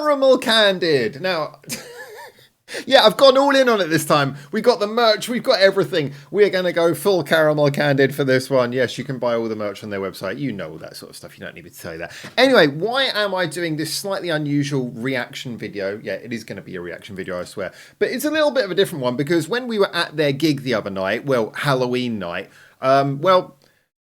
Caramel CANDiD. Now, yeah, I've gone all in on it this time. We got the merch, we've got everything. We're going to go full Caramel CANDiD for this one. Yes, you can buy all the merch on their website. You know all that sort of stuff. You don't need me to tell you that. Anyway, why am I doing this slightly unusual reaction video? Yeah, it is going to be a reaction video, I swear. But it's a little bit of a different one because when we were at their gig the other night, well, Halloween night,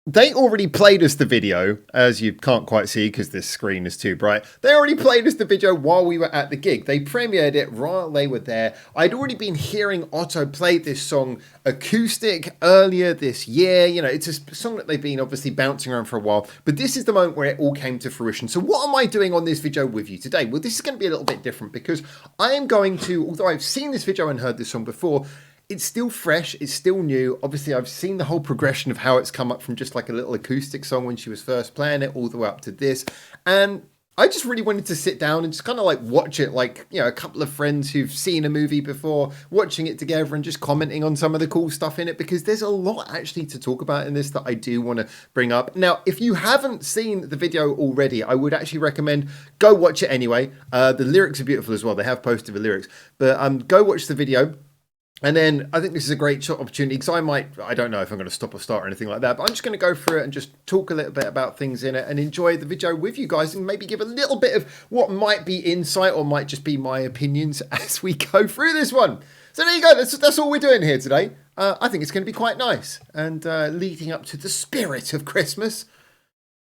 they already played us the video, as you can't quite see because this screen is too bright. They already played us the video while we were at the gig. They premiered it while they were there. I'd already been hearing Otto play this song acoustic earlier this year. You know, it's a song that they've been obviously bouncing around for a while. But this is the moment where it all came to fruition. So what am I doing on this video with you today? Well, this is going to be a little bit different because I am going to, although I've seen this video and heard this song before, it's still fresh, it's still new. Obviously, I've seen the whole progression of how it's come up from just like a little acoustic song when she was first playing it all the way up to this. And I just really wanted to sit down and just kind of like watch it like, you know, a couple of friends who've seen a movie before, watching it together and just commenting on some of the cool stuff in it, because there's a lot actually to talk about in this that I do want to bring up. Now, if you haven't seen the video already, I would actually recommend go watch it anyway. The lyrics are beautiful as well. They have posted the lyrics, but go watch the video. And then I think this is a great opportunity because I don't know if I'm going to stop or start or anything like that, but I'm just going to go through it and just talk a little bit about things in it and enjoy the video with you guys and maybe give a little bit of what might be insight or might just be my opinions as we go through this one. So there you go. That's all we're doing here today. I think it's going to be quite nice and leading up to the spirit of Christmas.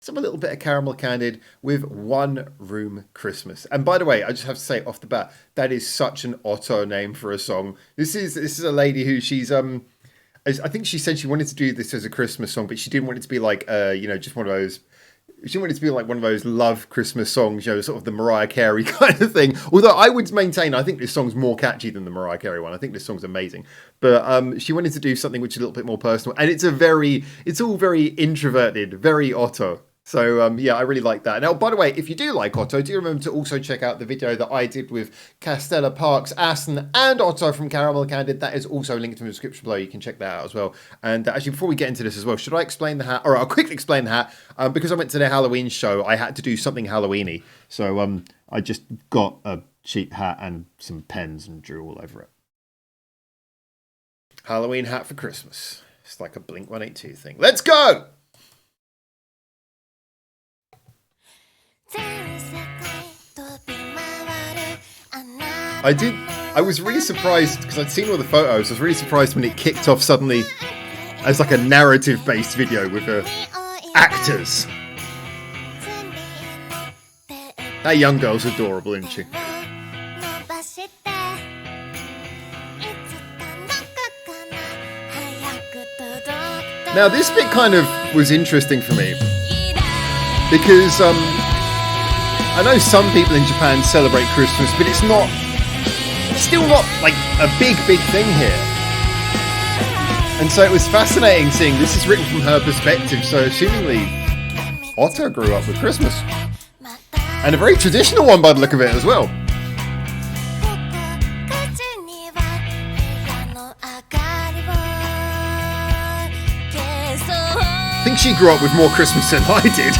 Some a little bit of Caramel CANDiD with One Room Christmas. And by the way, I just have to say off the bat, that is such an Otto name for a song. This is a lady who she's I think she said she wanted to do this as a Christmas song, but she didn't want it to be like just one of those. She didn't want it to be like one of those love Christmas songs, you know, sort of the Mariah Carey kind of thing. Although I would maintain, I think this song's more catchy than the Mariah Carey one. I think this song's amazing. But she wanted to do something which is a little bit more personal. And it's all very introverted, very Otto. So, yeah, I really like that. Now, by the way, if you do like Otto, do remember to also check out the video that I did with Castella, Parks, ASSUN, and Otto from Caramel CANDiD. That is also linked in the description below. You can check that out as well. And actually, before we get into this as well, should I explain the hat? Or I'll quickly explain the hat. Because I went to their Halloween show, I had to do something Halloween-y. So, I just got a cheap hat and some pens and drew all over it. Halloween hat for Christmas. It's like a Blink-182 thing. Let's go! I was really surprised because I'd seen all the photos. I was really surprised when it kicked off suddenly as like a narrative based video with actors. That young girl's adorable, isn't she? Now this bit kind of was interesting for me because I know some people in Japan celebrate Christmas, but it's still not like a big thing here. And so it was fascinating seeing this is written from her perspective. So assumingly Otto grew up with Christmas. And a very traditional one by the look of it as well. I think she grew up with more Christmas than I did.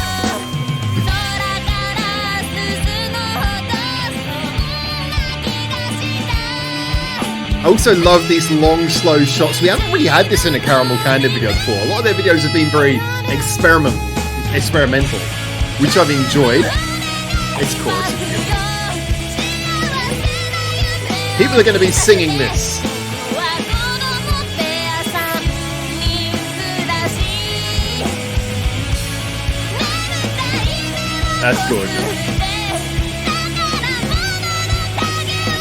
I also love these long, slow shots. We haven't really had this in a Caramel CANDiD video before. A lot of their videos have been very experimental, which I've enjoyed. It's chorus. People are going to be singing this. That's gorgeous.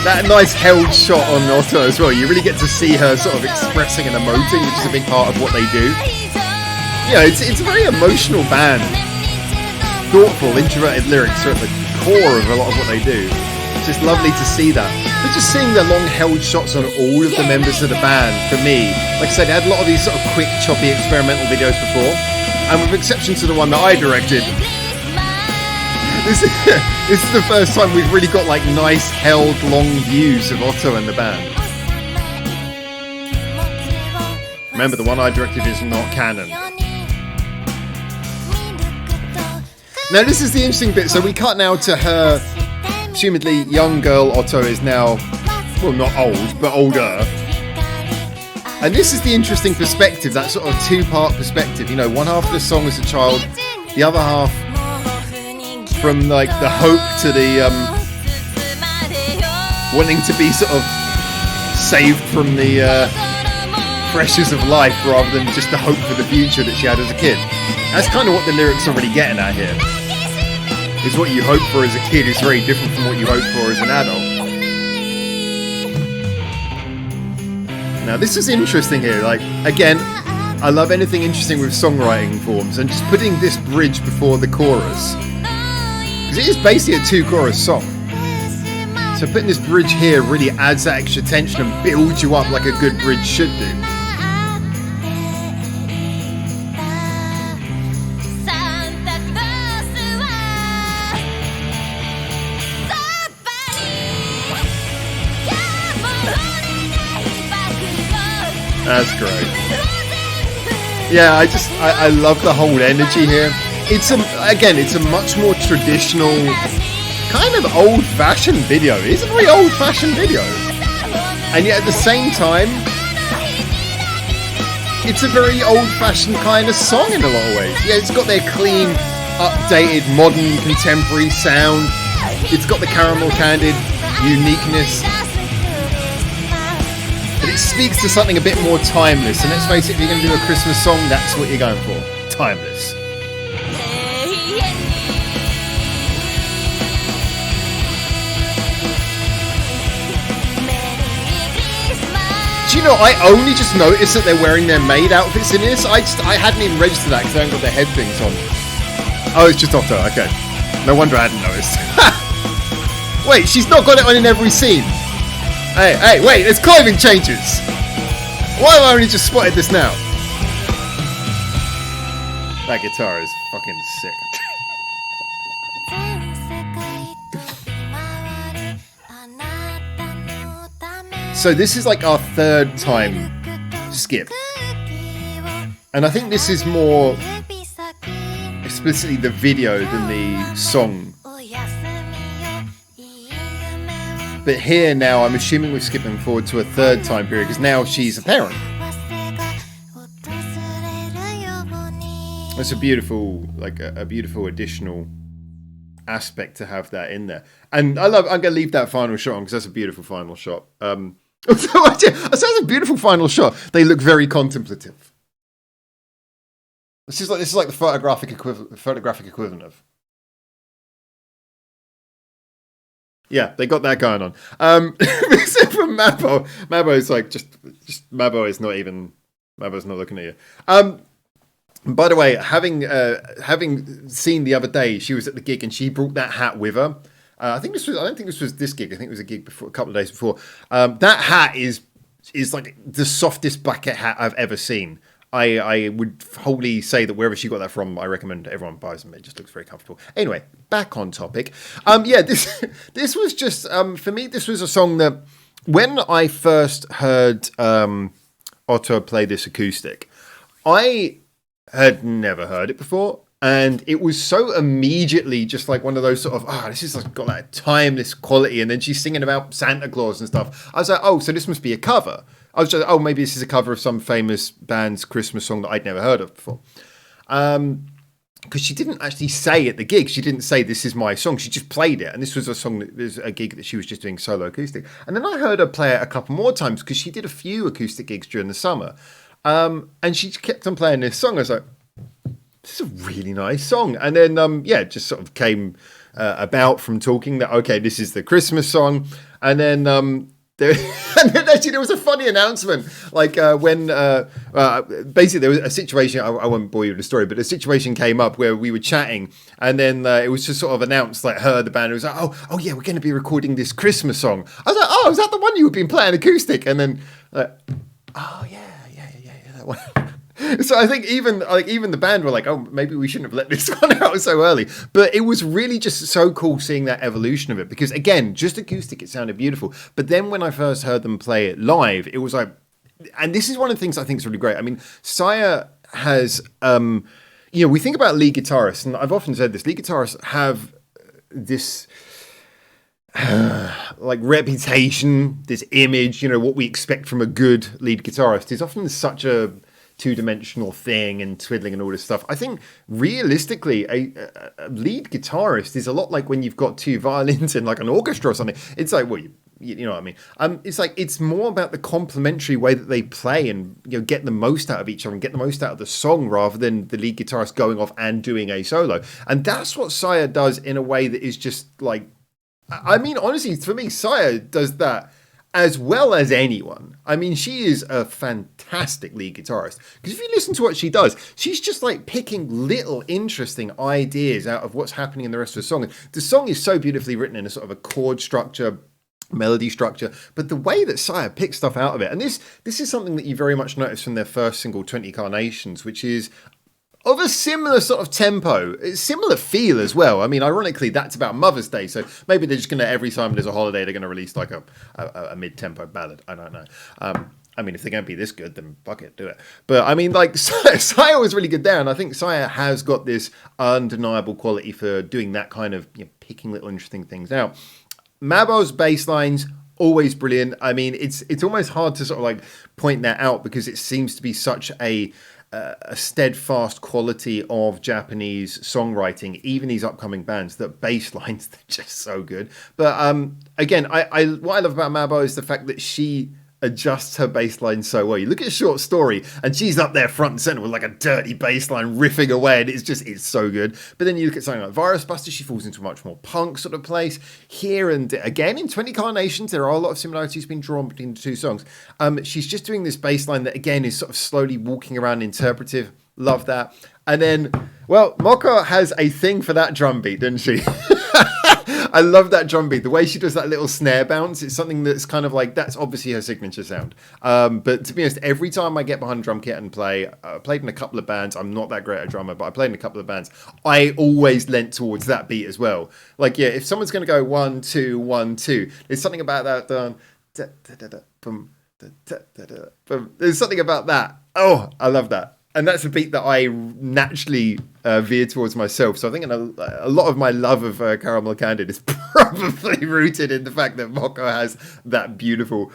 That nice held shot on Otto as well. You really get to see her sort of expressing and emoting, which is a big part of what they do. Yeah, it's a very emotional band. Thoughtful, introverted lyrics are at the core of a lot of what they do. It's just lovely to see that. But just seeing the long held shots on all of the members of the band, for me, like I said, they had a lot of these sort of quick, choppy, experimental videos before. And with exception to the one that I directed, this is the first time we've really got like nice held long views of Otto and the band. Remember, the one I directed is not canon. Now this is the interesting bit. So we cut now to her presumably young girl Otto is now, well, not old, but older. And this is the interesting perspective, that sort of two-part perspective. You know, one half of the song as a child, the other half from like the hope to the wanting to be sort of saved from the pressures of life rather than just the hope for the future that she had as a kid. That's kind of what the lyrics are really getting at here. Is what you hope for as a kid is very different from what you hope for as an adult. Now this is interesting here, like, again, I love anything interesting with songwriting forms, and just putting this bridge before the chorus. Because it is basically a two-chorus song. So putting this bridge here really adds that extra tension and builds you up like a good bridge should do. That's great. Yeah, I love the whole energy here. It's a much more traditional, kind of old-fashioned video. It's a very old-fashioned video. And yet at the same time, it's a very old-fashioned kind of song in a lot of ways. Yeah, it's got their clean, updated, modern, contemporary sound. It's got the Caramel CANDiD uniqueness. But it speaks to something a bit more timeless. And let's face it, if you're going to do a Christmas song, that's what you're going for. Timeless. Do you know, I only just noticed that they're wearing their maid outfits in this. I hadn't even registered that because they haven't got their head things on. Oh, it's just Otto, okay. No wonder I hadn't noticed. Wait, she's not got it on in every scene. Hey, wait, there's clothing changes. Why have I only just spotted this now? That guitar is fucking sick. So this is like our third time skip. And I think this is more explicitly the video than the song. But here now, I'm assuming we're skipping forward to a third time period because now she's a parent. It's a beautiful, like a beautiful additional aspect to have that in there. And I'm going to leave that final shot on because that's a beautiful final shot. So that's a beautiful final shot. They look very contemplative. This is like the photographic equivalent of. Yeah, they got that going on. Except for Mabo. Mabo's like just Mabo is not even. Mabo's not looking at you. By the way, having seen the other day, she was at the gig and she brought that hat with her. I don't think this was this gig. I think it was a gig before, a couple of days before. That hat is like the softest bucket hat I've ever seen. I would wholly say that wherever she got that from, I recommend everyone buys them. It just looks very comfortable. Anyway, back on topic. This was just for me. This was a song that when I first heard Otto play this acoustic, I had never heard it before. And it was so immediately just like one of those sort of, this is like got that timeless quality. And then she's singing about Santa Claus and stuff. I was like, so this must be a cover. I was just, maybe this is a cover of some famous band's Christmas song that I'd never heard of before. Because she didn't actually say at the gig, she didn't say this is my song. She just played it. And this was a gig that she was just doing solo acoustic. And then I heard her play it a couple more times because she did a few acoustic gigs during the summer. And she kept on playing this song. I was like, this is a really nice song. And then, it just sort of came about from talking that, okay, this is the Christmas song. And then actually there was a funny announcement, like when basically there was a situation, I won't bore you with the story, but a situation came up where we were chatting and then it was just sort of announced, like the band was like, oh yeah, we're going to be recording this Christmas song. I was like, is that the one you've been playing acoustic? And then, yeah, that one. So I think even the band were like, maybe we shouldn't have let this one out so early. But it was really just so cool seeing that evolution of it. Because again, just acoustic, it sounded beautiful. But then when I first heard them play it live, it was like, and this is one of the things I think is really great. I mean, Saya has, we think about lead guitarists, and I've often said this, lead guitarists have this, like reputation, this image, you know, what we expect from a good lead guitarist is often such a two-dimensional thing and twiddling and all this stuff. I think realistically, a lead guitarist is a lot like when you've got two violins in like an orchestra or something. It's like, well, you know what I mean? It's like, it's more about the complementary way that they play and, you know, get the most out of each other and get the most out of the song rather than the lead guitarist going off and doing a solo. And that's what Saya does in a way that is just like, I mean, honestly, for me, Saya does that as well as anyone. I mean, she is a fantastic lead guitarist. Because if you listen to what she does, she's just like picking little interesting ideas out of what's happening in the rest of the song. And the song is so beautifully written in a sort of a chord structure, melody structure, but the way that Saya picks stuff out of it, and this is something that you very much notice from their first single, 20 Carnations, which is of a similar sort of tempo, similar feel as well. I mean, ironically, that's about Mother's Day, so maybe they're just going to, every time there's a holiday, they're going to release like a mid-tempo ballad. I don't know. I mean, if they're going to be this good, then fuck it, do it. But I mean, like, Saya was really good there, and I think Saya has got this undeniable quality for doing that kind of, you know, picking little interesting things out. Mabo's bass lines, always brilliant. I mean, it's almost hard to sort of like point that out because it seems to be such a steadfast quality of Japanese songwriting, even these upcoming bands, that bass lines, they're just so good. But again, I what I love about Mabo is the fact that she adjusts her bass line so well. You look at Short Story and she's up there front and center with like a dirty bass line riffing away, and it's so good. But then you look at something like Virus Buster, she falls into a much more punk sort of place. Here and again in 20 Carnations, there are a lot of similarities being drawn between the two songs. She's just doing this bass line that again is sort of slowly walking around interpretive. Love that. And then, well, Moko has a thing for that drum beat, doesn't she? I love that drum beat. The way she does that little snare bounce, it's something that's kind of like, that's obviously her signature sound. But to be honest, every time I get behind a drum kit and play, I played in a couple of bands. I'm not that great a drummer, but I played in a couple of bands. I always lent towards that beat as well. Like, yeah, if someone's going to go 1, 2, 1, 2, there's something about that. There's something about that. Oh, I love that. And that's a beat that I naturally veer towards myself. So I think a lot of my love of Caramel CANDiD is probably rooted in the fact that Moko has that beautiful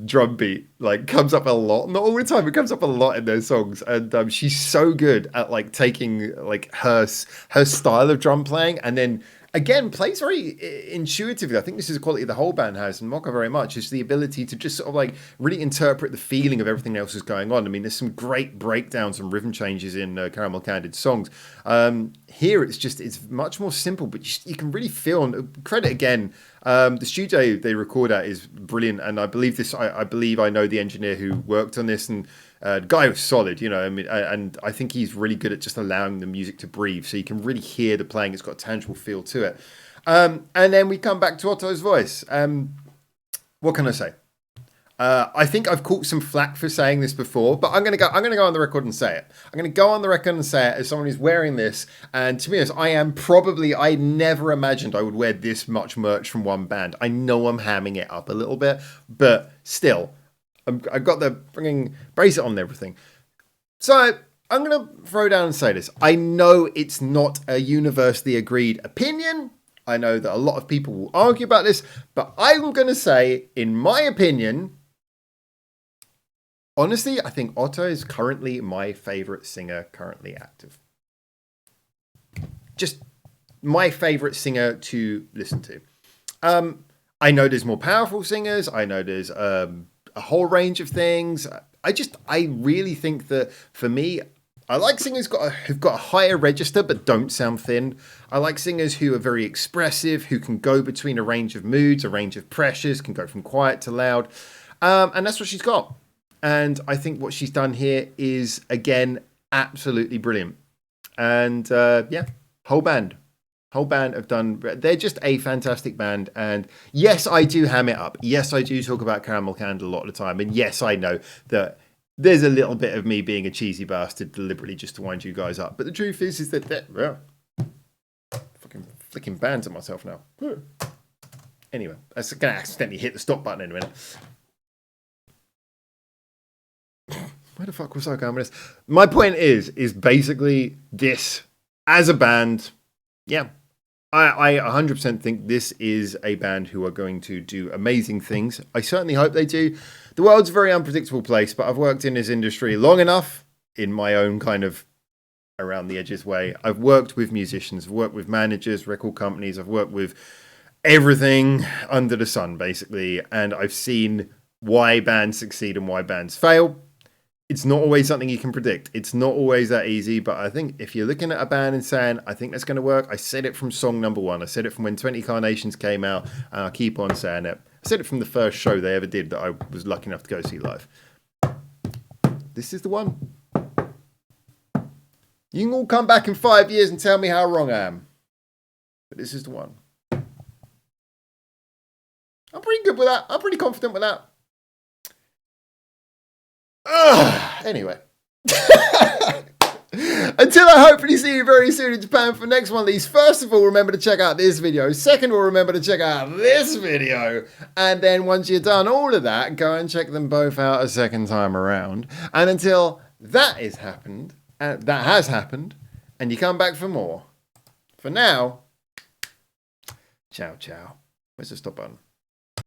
drum beat. Like, comes up a lot, not all the time, it comes up a lot in their songs. And she's so good at like taking like her style of drum playing and then again plays very intuitively. I think this is a quality the whole band has, and Moko very much, is the ability to just sort of like really interpret the feeling of everything else that's going on. I mean, there's some great breakdowns and rhythm changes in Caramel CANDiD songs. Here it's much more simple, but you can really feel, and credit again, the studio they record at is brilliant, and I believe I know the engineer who worked on this, and the guy was solid, you know. I mean, and I think he's really good at just allowing the music to breathe, so you can really hear the playing. It's got a tangible feel to it. And then we come back to Otto's voice. What can I say? I think I've caught some flack for saying this before, but I'm gonna go on the record and say it. I'm gonna go on the record and say it as someone who's wearing this. And to be honest, I never imagined I would wear this much merch from one band. I know I'm hamming it up a little bit, but still, I've got the bringing bracelet on and everything. So I'm going to throw down and say this. I know it's not a universally agreed opinion. I know that a lot of people will argue about this, but I'm going to say, in my opinion, honestly, I think Otto is currently my favorite singer currently active. Just my favorite singer to listen to. I know there's more powerful singers. I know there's a whole range of things. I really think that for me, I like singers who've got a higher register but don't sound thin. I like singers who are very expressive, who can go between a range of moods, a range of pressures, can go from quiet to loud. And that's what she's got. And I think what she's done here is, again, absolutely brilliant. And yeah, whole band have done, they're just a fantastic band. And yes, I do ham it up. Yes, I do talk about Caramel CANDiD a lot of the time. And yes, I know that there's a little bit of me being a cheesy bastard deliberately just to wind you guys up. But the truth is that they're fucking flicking bands at myself now. Anyway, that's going to accidentally hit the stop button in a minute. Where the fuck was I going with this? My point is basically this, as a band, yeah, I 100% think this is a band who are going to do amazing things. I certainly hope they do. The world's a very unpredictable place, but I've worked in this industry long enough in my own kind of around the edges way. I've worked with musicians, I've worked with managers, record companies, I've worked with everything under the sun, basically. And I've seen why bands succeed and why bands fail. It's not always something you can predict. It's not always that easy, but I think if you're looking at a band and saying, I think that's going to work, I said it from song number one. I said it from when 20 Carnations came out, and I'll keep on saying it. I said it from the first show they ever did that I was lucky enough to go see live. This is the one. You can all come back in 5 years and tell me how wrong I am. But this is the one. I'm pretty good with that. I'm pretty confident with that. Anyway. Until I hopefully see you very soon in Japan for the next one of these. First of all, remember to check out this video. Second of all, remember to check out this video. And then once you've done all of that, go and check them both out a second time around. And until that has happened, and you come back for more. For now, ciao, ciao. Where's the stop button?